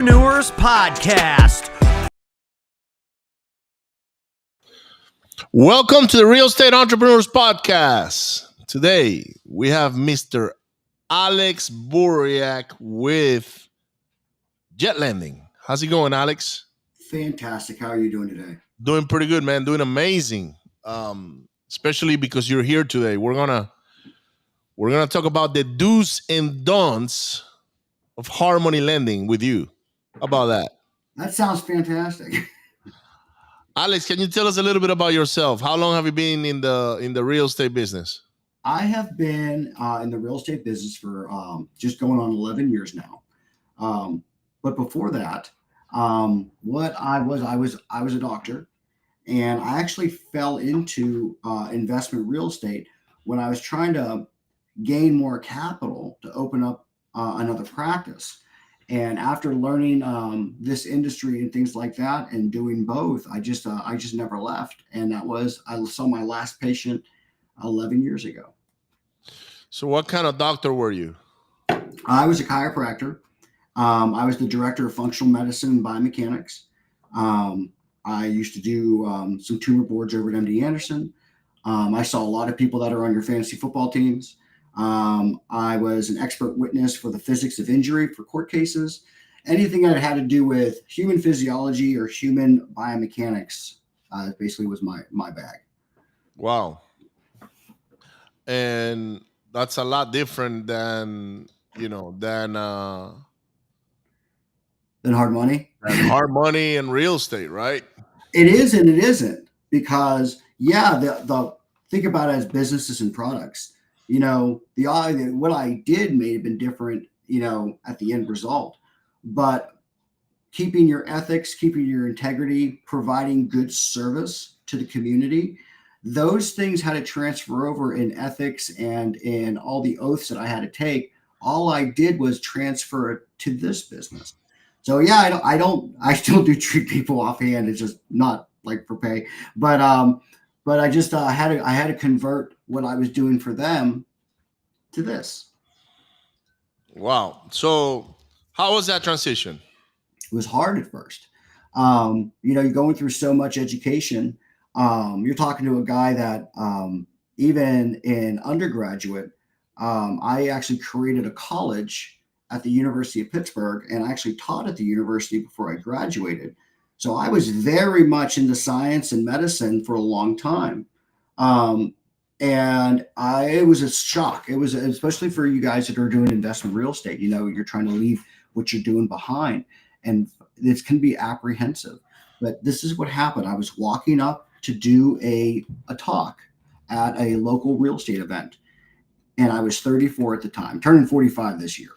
Entrepreneurs Podcast. Welcome to the Real Estate Entrepreneurs Podcast. Today we have Mr. Alex Buriak with Jet Lending. How's it going, Alex? Fantastic. How are you doing today? Doing pretty good, man. Doing amazing. Especially because you're here today. We're gonna talk about the do's and don'ts of harmony lending with you. How about that? That sounds fantastic. Alex, can you tell us a little bit about yourself? How long have you been in the real estate business? I have been in the real estate business for just going on 11 years now. But before that, what I was a doctor, and I actually fell into investment real estate when I was trying to gain more capital to open up another practice. And after learning this industry and things like that and doing both, I just never left. And I saw my last patient 11 years ago. So what kind of doctor were you? I was a chiropractor. I was the director of functional medicine and biomechanics. I used to do some tumor boards over at MD Anderson. I saw a lot of people that are on your fantasy football teams. I was an expert witness for the physics of injury for court cases. Anything that had to do with human physiology or human biomechanics basically was my bag. Wow. And that's a lot different than hard money. Hard money and real estate, right? It is and it isn't, because the think about it as businesses and products. What I did may have been different, at the end result, but keeping your ethics, keeping your integrity, providing good service to the community, those things had to transfer over in ethics and in all the oaths that I had to take. All I did was transfer it to this business. So I still do treat people offhand. It's just not like for pay, but I just I had to convert what I was doing for them to this. Wow. So how was that transition? It was hard at first. You're going through so much education. You're talking to a guy that even in undergraduate, I actually created a college at the University of Pittsburgh, and I actually taught at the university before I graduated. So I was very much into science and medicine for a long time. And it was a shock. It was, especially for you guys that are doing investment real estate, you're trying to leave what you're doing behind, and this can be apprehensive. But this is what happened. I was walking up to do a talk at a local real estate event, and I was 34 at the time, turning 45 this year.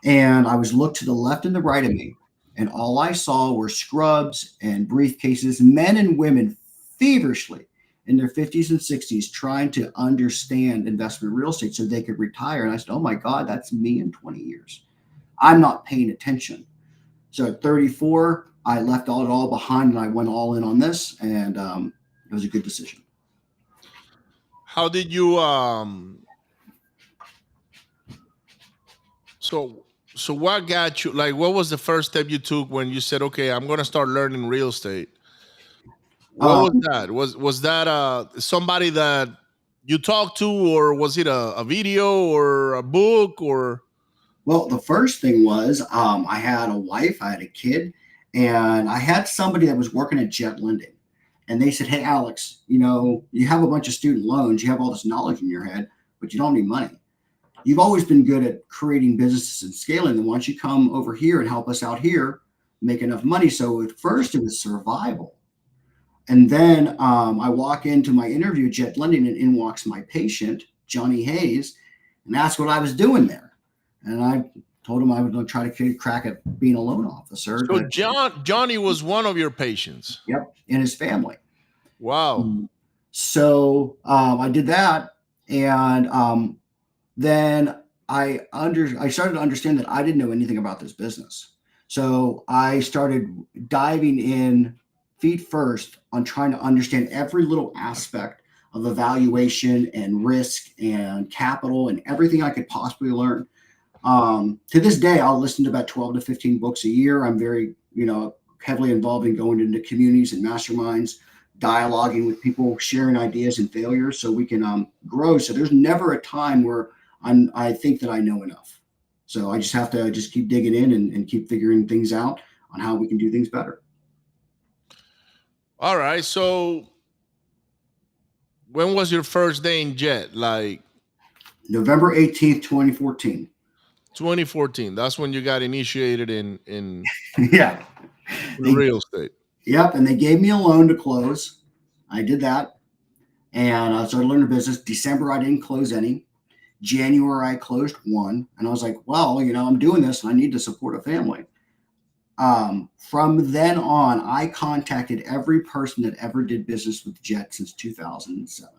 And I was looked to the left and the right of me, and all I saw were scrubs and briefcases, men and women feverishly in their 50s and 60s trying to understand investment real estate so they could retire. And I said, oh my God, that's me in 20 years. I'm not paying attention. So at 34, I left it all behind and I went all in on this, and it was a good decision. How did you so what got you, like, what was the first step you took when you said, okay, I'm going to start learning real estate? What was that? Was that somebody that you talked to, or was it a video or a book, or? Well, the first thing was I had a wife, I had a kid, and I had somebody that was working at Jet Lending. And they said, hey, Alex, you have a bunch of student loans, you have all this knowledge in your head, but you don't need money. You've always been good at creating businesses and scaling them. Why don't you come over here and help us out here, make enough money? So at first it was survival. And then I walk into my interview at Jet Lending, and in walks my patient, Johnny Hayes, and asked what I was doing there. And I told him I was going to try to crack at being a loan officer. So Johnny was one of your patients? Yep, and his family. Wow. So I did that, and then I started to understand that I didn't know anything about this business. So I started diving in feet first on trying to understand every little aspect of evaluation and risk and capital and everything I could possibly learn. To this day, I'll listen to about 12 to 15 books a year. I'm very, heavily involved in going into communities and masterminds, dialoguing with people, sharing ideas and failures so we can grow. So there's never a time where I think that I know enough. So I just have to just keep digging in and keep figuring things out on how we can do things better. All right. So when was your first day in Jet? Like November 18th, 2014. 2014. That's when you got initiated in Yeah. real estate. Yep. And they gave me a loan to close. I did that. And I started learning business. December, I didn't close any. January, I closed one. And I was like, well, I'm doing this and I need to support a family. From then on, I contacted every person that ever did business with Jet since 2007.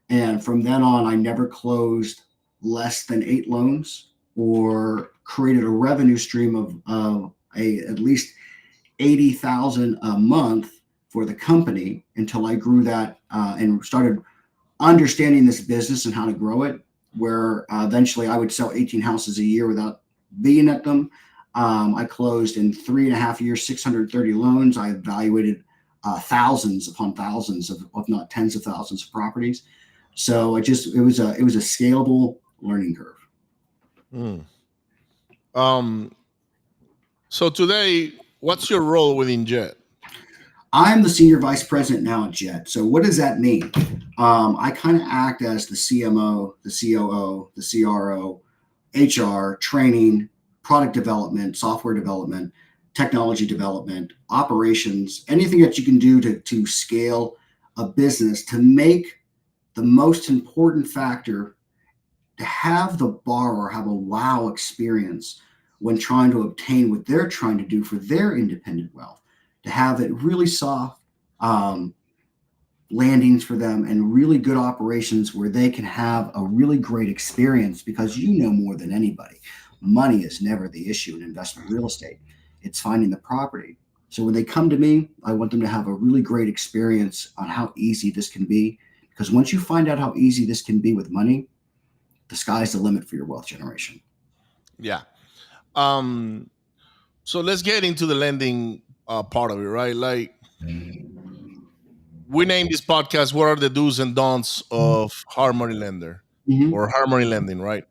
And from then on, I never closed less than 8 loans or created a revenue stream of at least $80,000 a month for the company until I grew that and started understanding this business and how to grow it, where eventually I would sell 18 houses a year without being at them. I closed in 3.5 years, 630 loans. I evaluated thousands upon thousands of not tens of thousands of properties. So it was a scalable learning curve. So today, what's your role within Jet? I'm the senior vice president now at Jet. So what does that mean? I kind of act as the CMO, the COO, the CRO, HR, training, product development, software development, technology development, operations, anything that you can do to scale a business, to make the most important factor, to have the borrower have a wow experience when trying to obtain what they're trying to do for their independent wealth, to have it really soft landings for them and really good operations where they can have a really great experience, because more than anybody, money is never the issue in investment real estate. It's finding the property. So when they come to me, I want them to have a really great experience on how easy this can be. Because once you find out how easy this can be with money, the sky's the limit for your wealth generation. Yeah. So let's get into the lending part of it, right? Like, we named this podcast, what are the do's and don'ts of Harmony Lender or Harmony Lending, right?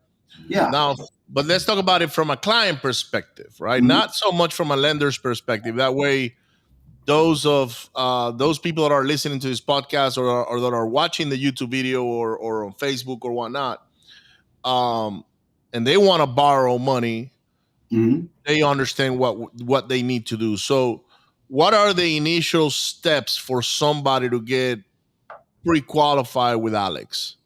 Yeah. Now, but let's talk about it from a client perspective, right? Not so much from a lender's perspective. That way, those people that are listening to this podcast or that are watching the YouTube video or on Facebook or whatnot, and they want to borrow money, they understand what they need to do. So what are the initial steps for somebody to get pre-qualified with Alex?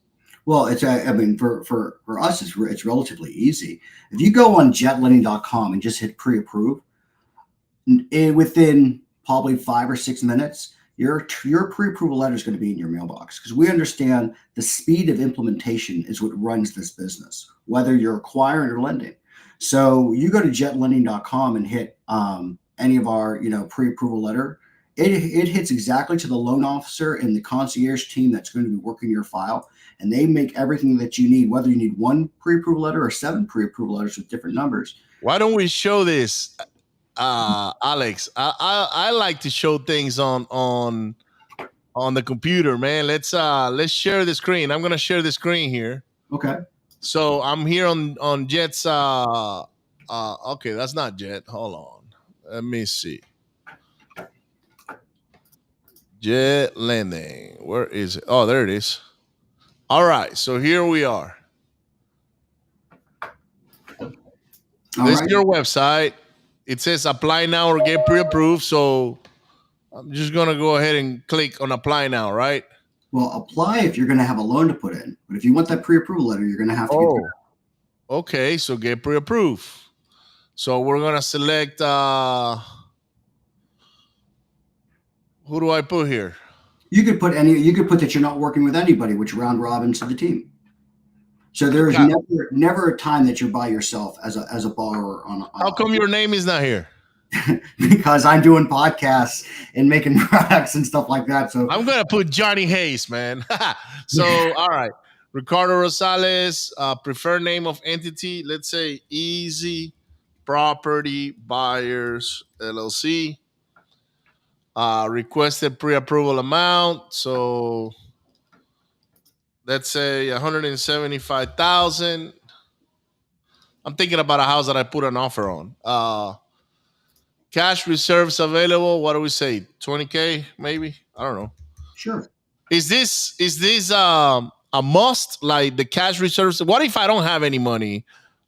Well, for us, it's relatively easy. If you go on jetlending.com and just hit pre-approve, within probably 5 or 6 minutes, your pre-approval letter is going to be in your mailbox, because we understand the speed of implementation is what runs this business, whether you're acquiring or lending. So you go to jetlending.com and hit any of our pre-approval letter. It hits exactly to the loan officer and the concierge team that's going to be working your file, and they make everything that you need, whether you need 1 pre-approval letter or 7 pre-approval letters with different numbers. Why don't we show this, Alex? I like to show things on the computer, man. Let's share the screen. I'm gonna share the screen here. Okay. So I'm here on Jet's. Okay, that's not Jet. Hold on. Let me see. Jet Lending. Where is it? Oh, there it is. All right. So here we are. This is your website. It says apply now or get pre-approved. So I'm just going to go ahead and click on apply now, right? Well, apply if you're going to have a loan to put in. But if you want that pre-approval letter, you're going to have to get that. Okay. So get pre-approved. So we're going to select, who do I put here? You could put that you're not working with anybody, which round robins to the team. So there's never a time that you're by yourself as a borrower on. How come your name is not here? Because I'm doing podcasts and making products and stuff like that. So I'm gonna put Johnny Hayes, man. So all right, Ricardo Rosales, preferred name of entity, let's say Easy Property Buyers LLC. Requested pre-approval amount, so let's say 175,000. I'm thinking about a house that I put an offer on. Cash reserves available. What do we say? 20K, maybe? I don't know. Sure. Is this a must? Like the cash reserves? What if I don't have any money,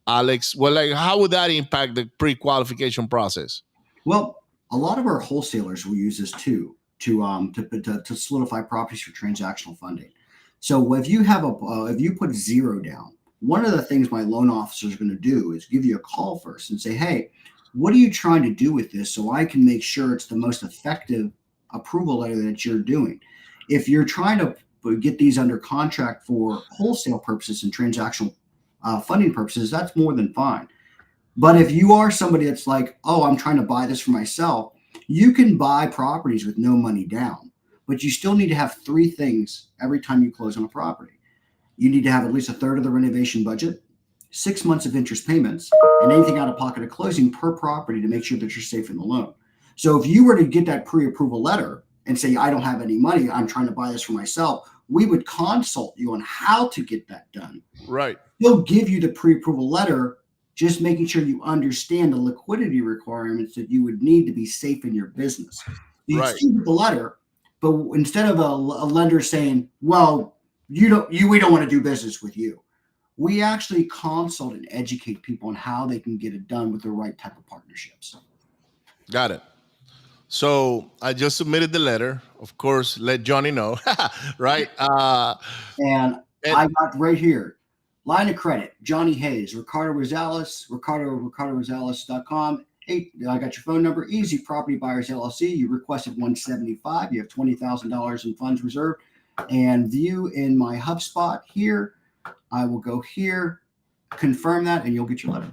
Alex? Well, like how would that impact the pre-qualification process? Well, a lot of our wholesalers will use this too to solidify properties for transactional funding. So if you have if you put zero down, one of the things my loan officer is going to do is give you a call first and say, hey, what are you trying to do with this so I can make sure it's the most effective approval letter that you're doing. If you're trying to get these under contract for wholesale purposes and transactional funding purposes, that's more than fine. But if you are somebody that's like, oh, I'm trying to buy this for myself, you can buy properties with no money down, but you still need to have three things every time you close on a property. You need to have at least a third of the renovation budget, 6 months of interest payments, and anything out of pocket at closing per property to make sure that you're safe in the loan. So if you were to get that pre-approval letter and say, I don't have any money, I'm trying to buy this for myself, we would consult you on how to get that done. Right. They'll give you the pre-approval letter, just making sure you understand the liquidity requirements that you would need to be safe in your business. You Right. see the letter, but instead of a lender saying, well, we don't want to do business with you, we actually consult and educate people on how they can get it done with the right type of partnerships. Got it. So I just submitted the letter. Of course, let Johnny know, right? And I got right here, line of credit, Johnny Hayes, Ricardo Rosales, RicardoRosales.com. I got your phone number, Easy Property Buyers LLC. You requested 175. You have $20,000 in funds reserved. And view in my HubSpot here. I will go here, confirm that, and you'll get your letter.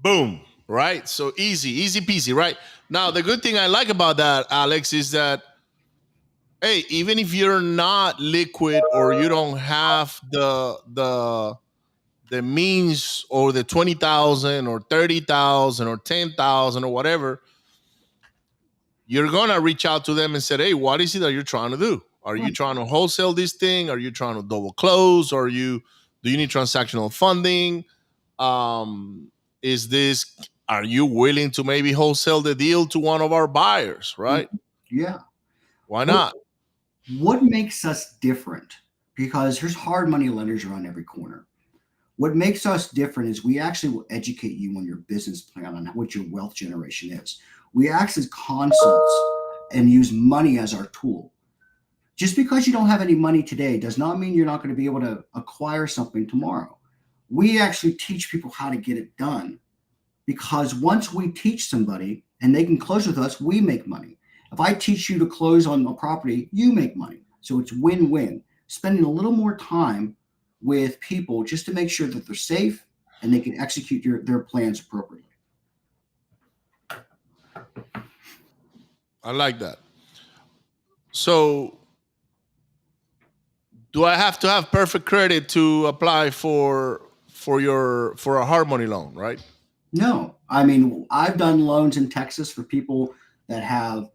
Boom. Right. So easy peasy. Right. Now, the good thing I like about that, Alex, is that, hey, even if you're not liquid or you don't have the means or the 20,000 or 30,000 or 10,000 or whatever, you're going to reach out to them and say, hey, what is it that you're trying to do? Are you trying to wholesale this thing? Are you trying to double close? Do you need transactional funding? Are you willing to maybe wholesale the deal to one of our buyers, right? Yeah. Why not? What makes us different? Because there's hard money lenders around every corner. What makes us different is we actually will educate you on your business plan, on what your wealth generation is. We act as consults and use money as our tool. Just because you don't have any money today does not mean you're not going to be able to acquire something tomorrow. We actually teach people how to get it done, because once we teach somebody and they can close with us, we make money. If I teach you to close on a property, you make money. So it's win-win. Spending a little more time with people just to make sure that they're safe and they can execute their plans appropriately. I like that. So do I have to have perfect credit to apply for a hard money loan, right? No. I mean, I've done loans in Texas for people that have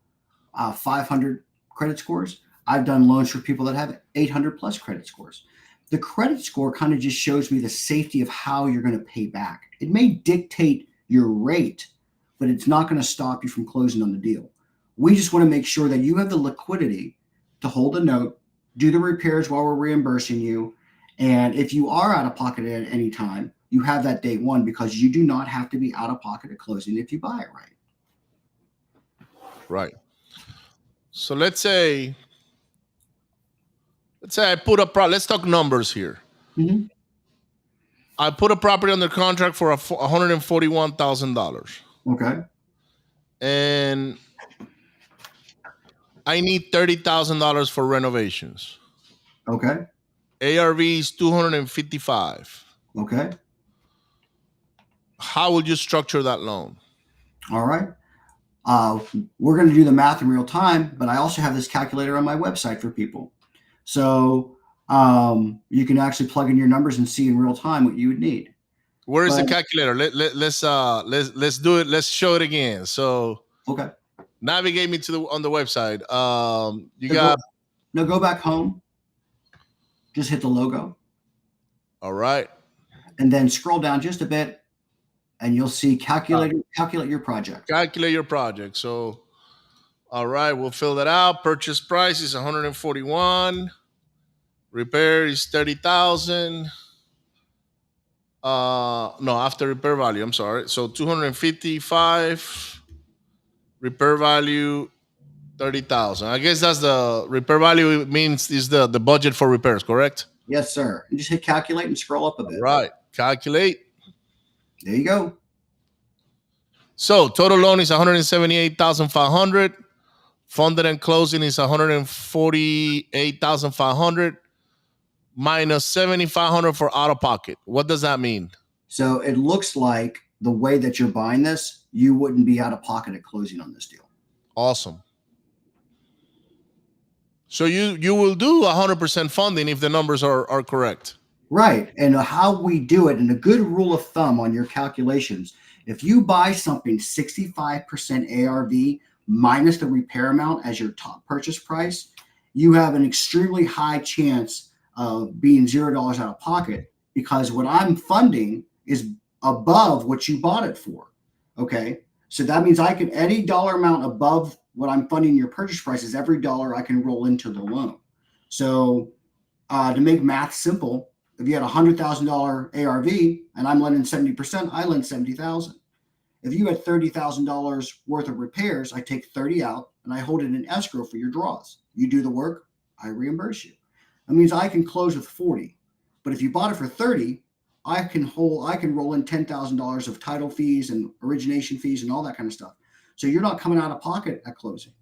500 credit scores. I've done loans for people that have 800 plus credit scores. The credit score kind of just shows me the safety of how you're going to pay back. It may dictate your rate, but it's not going to stop you from closing on the deal. We just want to make sure that you have the liquidity to hold a note, do the repairs while we're reimbursing you. And if you are out of pocket at any time, you have that day one, because you do not have to be out of pocket at closing if you buy it right. Right. So let's say I put let's talk numbers here. Mm-hmm. I put a property under contract for $141,000. Okay. And I need $30,000 for renovations. Okay. ARV is 255. Okay. How would you structure that loan? All right. We're going to do the math in real time, but I also have this calculator on my website for people. So You can actually plug in your numbers and see in real time what you would need. Where is the But calculator? Let's do it. Let's show it again. So okay, navigate me to the on the website. You so got go back home. Just hit the logo, all right. and then scroll down just a bit, and you'll see calculate your project. Calculate your project. So all right, we'll fill that out. Purchase price is 141. Repair is 30,000. No, after repair value. I'm sorry. So 255. Repair value 30,000. I guess that's the repair value means is the budget for repairs, correct? Yes, sir. You just hit calculate and scroll up a bit. Right. Calculate. There you go. So total loan is 178,500. Funded and closing is 148,500 minus 7,500 for out of pocket. What does that mean? So it looks like the way that you're buying this, you wouldn't be out of pocket at closing on this deal. Awesome. So you will do 100% funding if the numbers are correct. Right. And how we do it, and a good rule of thumb on your calculations, if you buy something 65% ARV minus the repair amount as your top purchase price, you have an extremely high chance of being $0 out of pocket, because what I'm funding is above what you bought it for. Okay. So that means I can, any dollar amount above what I'm funding your purchase price is every dollar I can roll into the loan. So to make math simple, if you had $100,000 ARV and I'm lending 70%, I lend 70,000. If you had $30,000 worth of repairs, I take 30 out and I hold it in escrow for your draws. You do the work, I reimburse you. That means I can close with 40. But if you bought it for 30, I can roll in $10,000 of title fees and origination fees and all that kind of stuff. So you're not coming out of pocket at closing.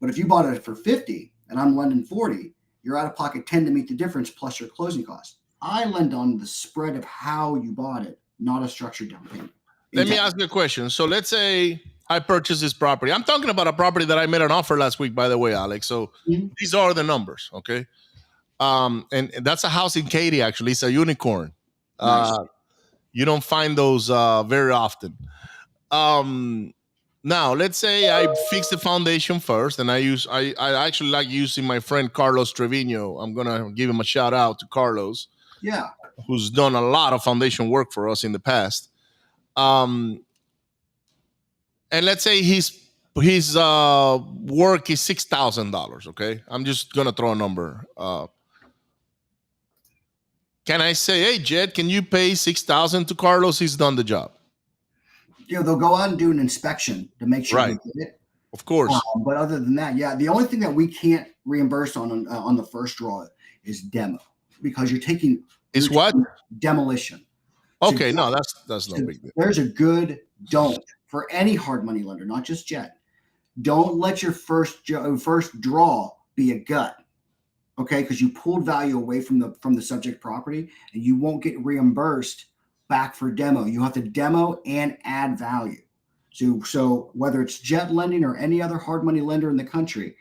But if you bought it for 50 and I'm lending 40, you're out of pocket 10 to meet the difference plus your closing costs. I lend on the spread of how you bought it, not a structured down payment. Let me ask you a question. So let's say I purchased this property. I'm talking about a property that I made an offer last week, by the way, Alex. So these are the numbers, okay? And that's a house in Katy, actually. It's a unicorn. Nice. You don't find those very often. Now, let's say I fix the foundation first, and I actually like using my friend Carlos Trevino. I'm gonna give him a shout out to Carlos. Yeah. Who's done a lot of foundation work for us in the past. And let's say his work is $6,000. Okay, I'm just gonna throw a number. Can I say, hey, Jed, can you pay $6,000 to Carlos? He's done the job. They'll go out and do an inspection to make sure right. They get it. Of course. But other than that, yeah, the only thing that we can't reimburse on the first draw is demo, because you're taking what? Demolition. Okay, no, that's no big deal. There's a good don't for any hard money lender, not just Jet. Don't let your first draw be a gut. Okay, because you pulled value away from the subject property, and you won't get reimbursed back for demo. You have to demo and add value. So whether it's Jet Lending or any other hard money lender in the country,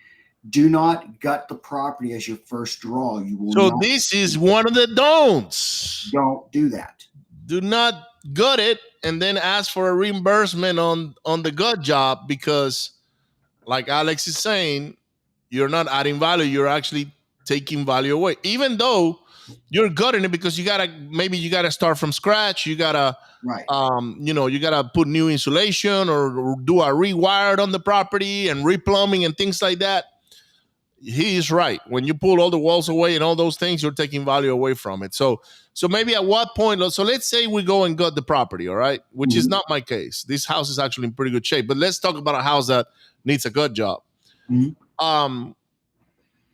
do not gut the property as your first draw. You will. So this is one of the don'ts. Don't do that. Do not gut it and then ask for a reimbursement on the gut job, because, like Alex is saying, you're not adding value. You're actually taking value away, even though you're gutting it, because you gotta start from scratch. You gotta, right. You gotta put new insulation or do a rewired on the property and replumbing and things like that. He is right. When you pull all the walls away and all those things, you're taking value away from it. So maybe at what point? So let's say we go and gut the property, all right? Which is not my case. This house is actually in pretty good shape. But let's talk about a house that needs a gut job.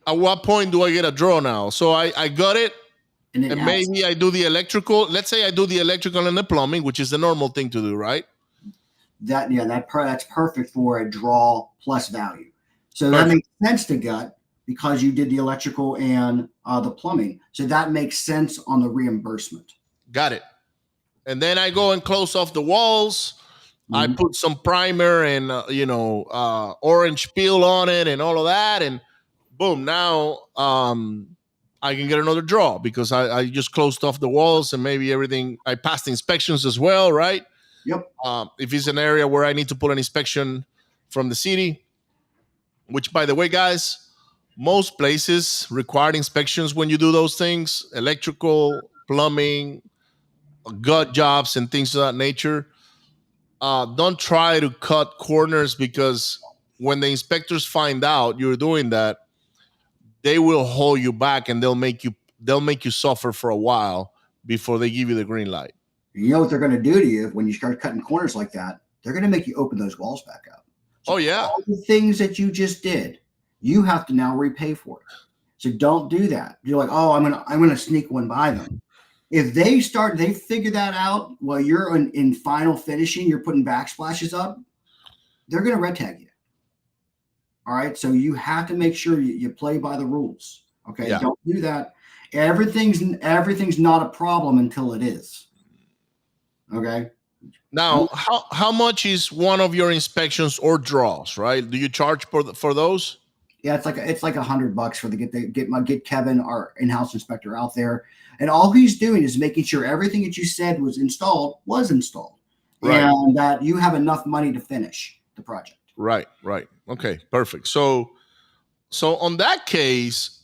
At what point do I get a draw now? So I got it, and maybe I do the electrical. Let's say I do the electrical and the plumbing, which is the normal thing to do, right? That's perfect for a draw plus value. So that makes sense to gut because you did the electrical and the plumbing. So that makes sense on the reimbursement. Got it. And then I go and close off the walls. I put some primer and orange peel on it and all of that, and boom, now I can get another draw because I just closed off the walls and maybe everything. I passed inspections as well, right? Yep. If it's an area where I need to pull an inspection from the city, which, by the way, guys, most places require inspections when you do those things, electrical, plumbing, gut jobs, and things of that nature. Don't try to cut corners, because when the inspectors find out you're doing that, they will hold you back and they'll make you suffer for a while before they give you the green light. You know what they're going to do to you when you start cutting corners like that? They're going to make you open those walls back up. So Oh yeah. all the things that you just did, you have to now repay for it. So don't do that. You're like, oh, I'm gonna sneak one by them. If they figure that out while you're in final finishing, you're putting backsplashes up, they're gonna red tag you. All right. So you have to make sure you play by the rules. Okay. Yeah. Don't do that. Everything's not a problem until it is. Okay. Now, how much is one of your inspections or draws, right? Do you charge for those? Yeah, it's like $100 for get Kevin, our in-house inspector, out there, and all he's doing is making sure everything that you said was installed, Right. And that you have enough money to finish the project. Right. Okay, perfect. So on that case,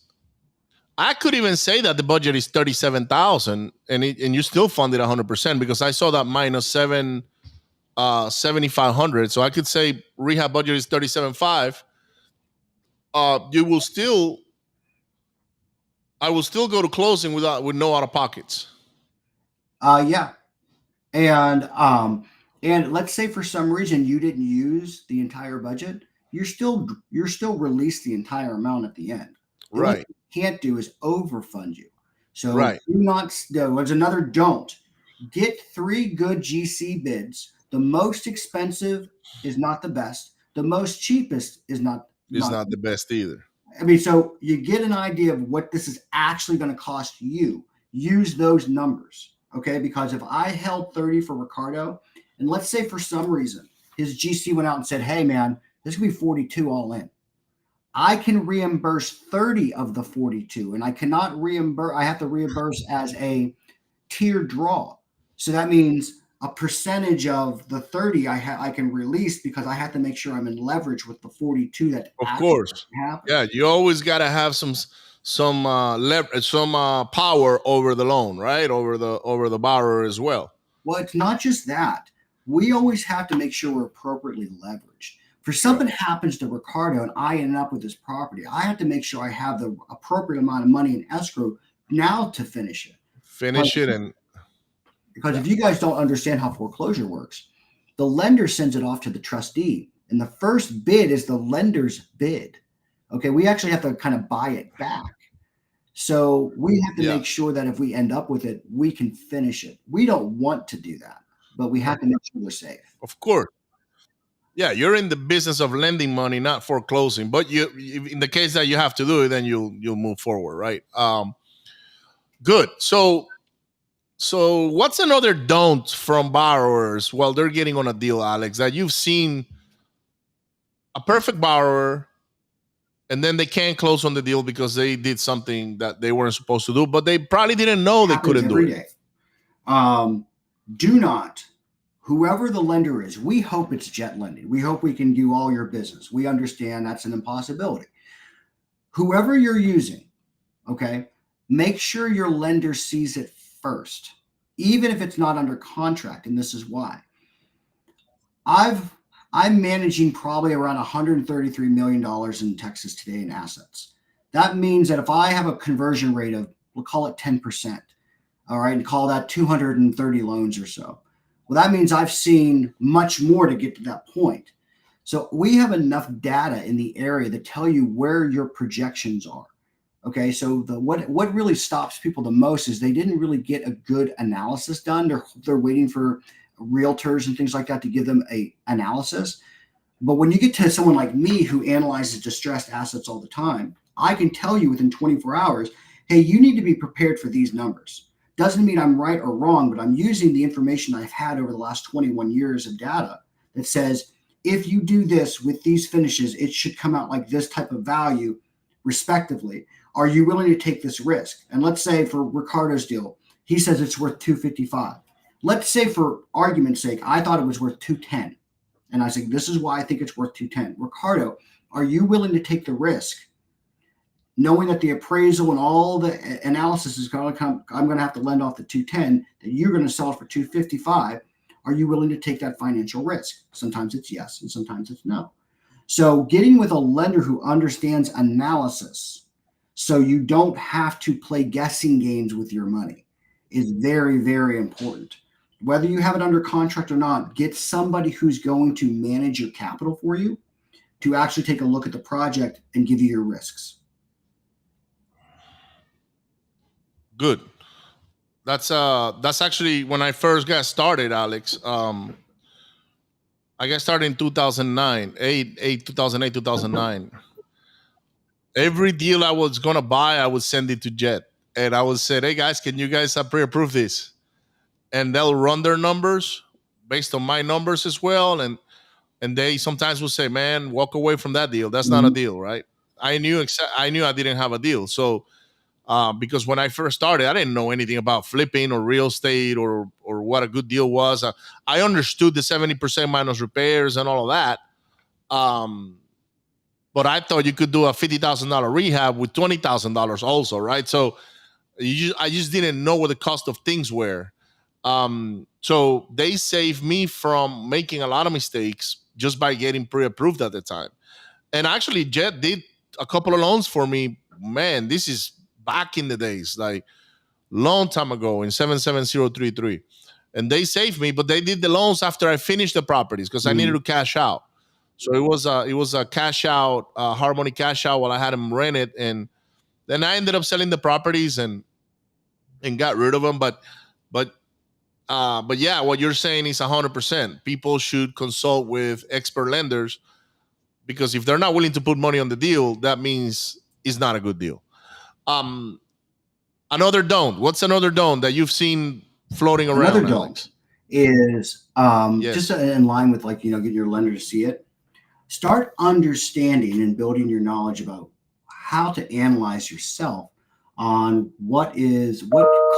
I could even say that the budget is 37,000, and you still funded 100%, because I saw that minus 7,500. So I could say rehab budget is 37.5. I will still go to closing with no out of pockets. Yeah, and let's say for some reason you didn't use the entire budget, you're still released the entire amount at the end. Right. What you can't do is overfund you. So Right. There's another don't. Get 3 good GC bids. The most expensive is not the best. The most cheapest is not the best either. I mean, so you get an idea of what this is actually going to cost you. Use those numbers, okay? Because if I held 30 for Ricardo, and let's say for some reason his GC went out and said, hey, man, this could be 42 all in. I can reimburse 30 of the 42, and I cannot reimburse. I have to reimburse as a tier draw. So that means a percentage of the 30 I can release, because I have to make sure I'm in leverage with the 42 that Of course. happens. Yeah, you always got to have some power over the loan, right? Over the borrower as well. Well, it's not just that. We always have to make sure we're appropriately leveraged. For something happens to Ricardo and I end up with this property, I have to make sure I have the appropriate amount of money in escrow now to finish it. Because if you guys don't understand how foreclosure works, the lender sends it off to the trustee, and the first bid is the lender's bid. Okay, we actually have to kind of buy it back. So we have to make sure that if we end up with it, we can finish it. We don't want to do that, but we have to make sure we're safe. Of course. Yeah, you're in the business of lending money, not foreclosing. But in the case that you have to do it, then you'll move forward, right? Good. So what's another don't from borrowers while they're getting on a deal, Alex, that you've seen a perfect borrower and then they can't close on the deal because they did something that they weren't supposed to do, but they probably didn't know they couldn't do it? Do not, whoever the lender is, we hope it's Jet Lending. We hope we can do all your business. We understand that's an impossibility. Whoever you're using, okay, make sure your lender sees it first, even if it's not under contract. And this is why. I'm managing probably around $133 million in Texas today in assets. That means that if I have a conversion rate of, we'll call it 10%, all right, and call that 230 loans or so. Well, that means I've seen much more to get to that point. So we have enough data in the area to tell you where your projections are. Okay, so what really stops people the most is they didn't really get a good analysis done. They're waiting for realtors and things like that to give them a analysis. But when you get to someone like me who analyzes distressed assets all the time, I can tell you within 24 hours, hey, you need to be prepared for these numbers. Doesn't mean I'm right or wrong, but I'm using the information I've had over the last 21 years of data that says, if you do this with these finishes, it should come out like this type of value respectively. Are you willing to take this risk? And let's say for Ricardo's deal, he says it's worth 255. Let's say for argument's sake, I thought it was worth 210. And I said, this is why I think it's worth 210. Ricardo, are you willing to take the risk, knowing that the appraisal and all the analysis is going to come, I'm going to have to lend off the 210, that you're going to sell it for 255. Are you willing to take that financial risk? Sometimes it's yes, and sometimes it's no. So getting with a lender who understands analysis, so you don't have to play guessing games with your money, is very, very important. Whether you have it under contract or not, get somebody who's going to manage your capital for you to actually take a look at the project and give you your risks. Good. That's actually when I first got started, Alex. I got started in 2009, 2008, 2009. Every deal I was gonna buy, I would send it to Jet, and I would say, "Hey guys, can you guys pre-approve this?" And they'll run their numbers based on my numbers as well, and they sometimes will say, "Man, walk away from that deal. That's not a deal, right?" I knew I didn't have a deal, so. Because when I first started, I didn't know anything about flipping or real estate or what a good deal was. I understood the 70% minus repairs and all of that. But I thought you could do a $50,000 rehab with $20,000 also, right? So I just didn't know what the cost of things were. So they saved me from making a lot of mistakes just by getting pre-approved at the time. And actually, Jet did a couple of loans for me. Man, this is back in the days, like long time ago in 77033, and they saved me, but they did the loans after I finished the properties because I needed to cash out. So it was a cash out, hard money cash out while I had them rented, and then I ended up selling the properties and got rid of them. But yeah, what you're saying is 100%. People should consult with expert lenders because if they're not willing to put money on the deal, that means it's not a good deal. Another don't. What's another don't that you've seen floating around? Another don't Alex? is Yes. just in line with getting your lender to see it. Start understanding and building your knowledge about how to analyze yourself on what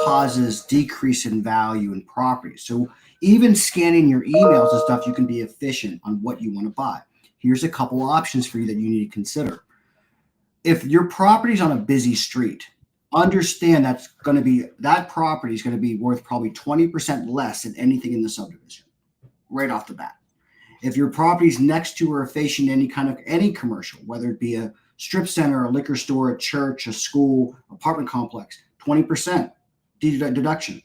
causes decrease in value in property. So even scanning your emails and stuff, you can be efficient on what you want to buy. Here's a couple options for you that you need to consider. If your property's on a busy street, understand that property is going to be worth probably 20% less than anything in the subdivision right off the bat. If your property's next to or facing any commercial, whether it be a strip center, a liquor store, a church, a school, apartment complex, 20% deduction.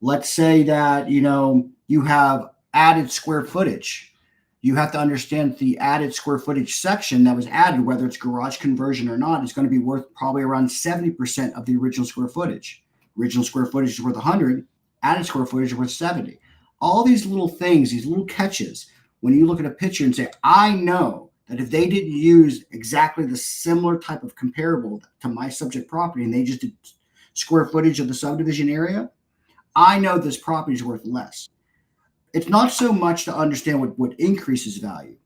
Let's say that you have added square footage. You have to understand the added square footage section that was added, whether it's garage conversion or not, is going to be worth probably around 70% of the original square footage. Original square footage is worth 100, added square footage is worth 70. All these little things, these little catches, when you look at a picture and say, I know that if they didn't use exactly the similar type of comparable to my subject property and they just did square footage of the subdivision area, I know this property is worth less. It's not so much to understand what increases value.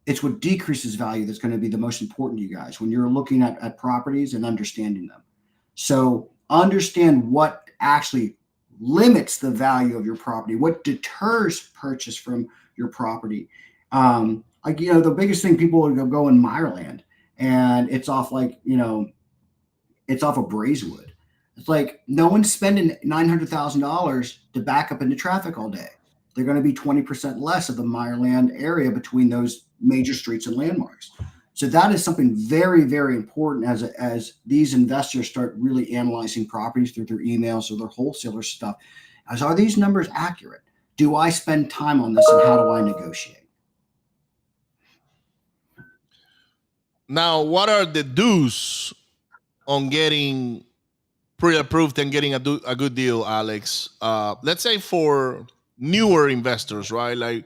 It's what decreases value that's going to be the most important to you guys when you're looking at properties and understanding them. So understand what actually limits the value of your property, what deters purchase from your property. The biggest thing, people would go in Meyerland and it's off it's off of Brazewood. It's like no one's spending $900,000 to back up into traffic all day. They're going to be 20% less of the Meyerland area between those major streets and landmarks. So that is something very, very important as these investors start really analyzing properties through their emails or their wholesaler stuff. Are these numbers accurate? Do I spend time on this and how do I negotiate? Now, what are the do's on getting pre-approved and getting a good deal, Alex? Let's say for newer investors, right? Like,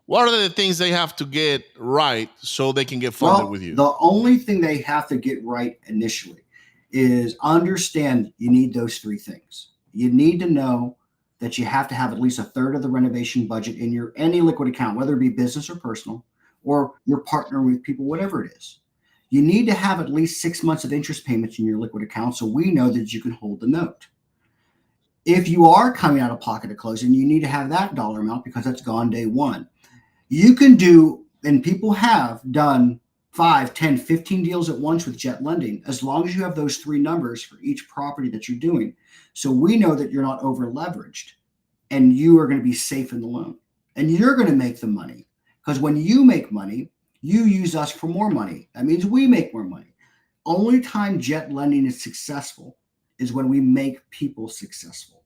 what are the things they have to get right so they can get funded with you? The only thing they have to get right initially is understand you need those three things. You need to know that you have to have at least a third of the renovation budget in any liquid account, whether it be business or personal, or you're partnering with people, whatever it is. You need to have at least 6 months of interest payments in your liquid account so we know that you can hold the note. If you are coming out of pocket at closing, you need to have that dollar amount because that's gone day one. You can do, and people have done 5, 10, 15 deals at once with Jet Lending, as long as you have those 3 numbers for each property that you're doing. So we know that you're not over leveraged and you are going to be safe in the loan and you're going to make the money, because when you make money, you use us for more money. That means we make more money. Only time Jet Lending is successful is when we make people successful.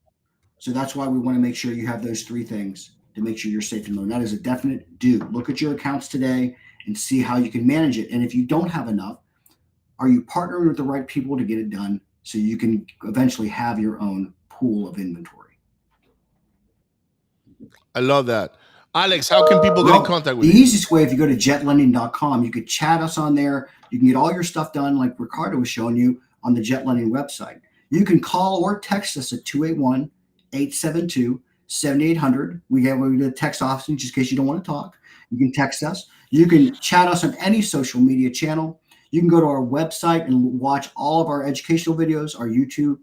So that's why we want to make sure you have those 3 things to make sure you're safe in loan. That is a definite do. Look at your accounts today and see how you can manage it. And if you don't have enough, are you partnering with the right people to get it done so you can eventually have your own pool of inventory? I love that. Alex, how can people get in contact with you? you? The easiest way, if you go to jetlending.com, you could chat us on there. You can get all your stuff done like Ricardo was showing you on the Jet Lending website. You can call or text us at 281-872-7800. We do a text office just in case you don't want to talk. You can text us. You can chat us on any social media channel. You can go to our website and watch all of our educational videos. Our YouTube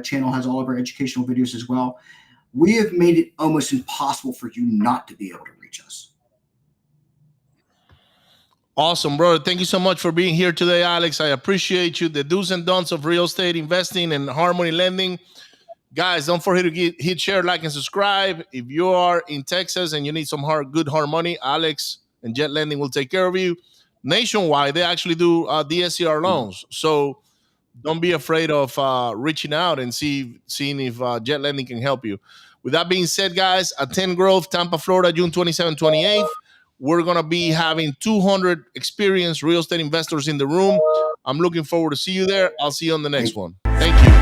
channel has all of our educational videos as well. We have made it almost impossible for you not to be able to reach us. Awesome, brother. Thank you so much for being here today, Alex. I appreciate you. The do's and don'ts of real estate investing and Harmony Lending. Guys, don't forget to hit share, like, and subscribe. If you are in Texas and you need some good hard money, Alex and Jet Lending will take care of you. Nationwide, they actually do DSCR loans. So don't be afraid of reaching out and seeing if Jet Lending can help you. With that being said, guys, at 10 Grove, Tampa, Florida, June 27th, 28th, we're going to be having 200 experienced real estate investors in the room. I'm looking forward to see you there. I'll see you on the next one. Thank you.